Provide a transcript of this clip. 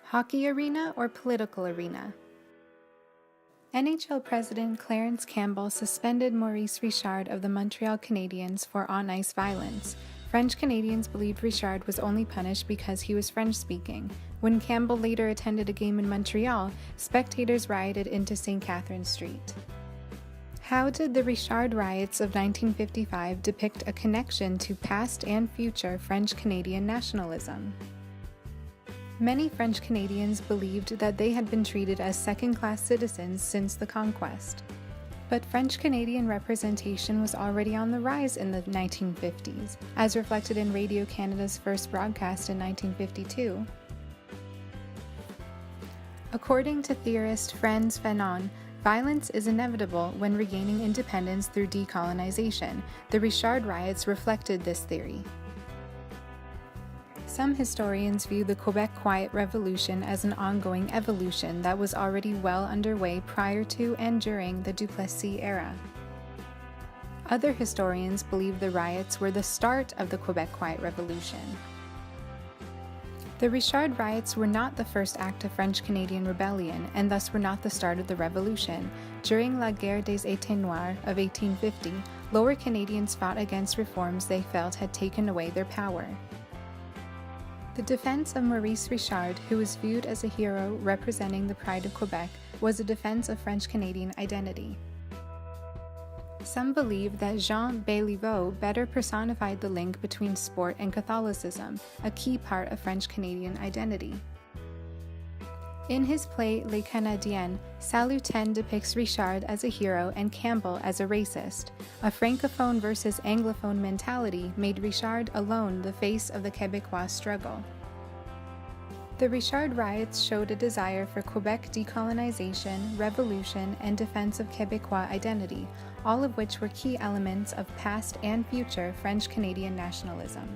Hockey arena or political arena? NHL President Clarence Campbell suspended Maurice Richard of the Montreal Canadiens for on-ice violence. French Canadians believed Richard was only punished because he was French-speaking. When Campbell later attended a game in Montreal, spectators rioted into St. Catherine Street. How did the Richard riots of 1955 depict a connection to past and future French-Canadian nationalism? Many French Canadians believed that they had been treated as second-class citizens since the conquest. But French Canadian representation was already on the rise in the 1950s, as reflected in Radio Canada's first broadcast in 1952. According to theorist Frantz Fanon, violence is inevitable when regaining independence through decolonization. The Richard riots reflected this theory. Some historians view the Quebec Quiet Revolution as an ongoing evolution that was already well underway prior to and during the Duplessis era. Other historians believe the riots were the start of the Quebec Quiet Revolution. The Richard riots were not the first act of French-Canadian rebellion, and thus were not the start of the revolution. During La Guerre des Éteignoirs of 1850, Lower Canadians fought against reforms they felt had taken away their power. The defense of Maurice Richard, who was viewed as a hero representing the pride of Quebec, was a defense of French-Canadian identity. Some believe that Jean Béliveau better personified the link between sport and Catholicism, a key part of French-Canadian identity. In his play Les Canadiens, Salutin depicts Richard as a hero and Campbell as a racist. A francophone versus anglophone mentality made Richard alone the face of the Quebecois struggle. The Richard riots showed a desire for Quebec decolonization, revolution, and defense of Quebecois identity, all of which were key elements of past and future French-Canadian nationalism.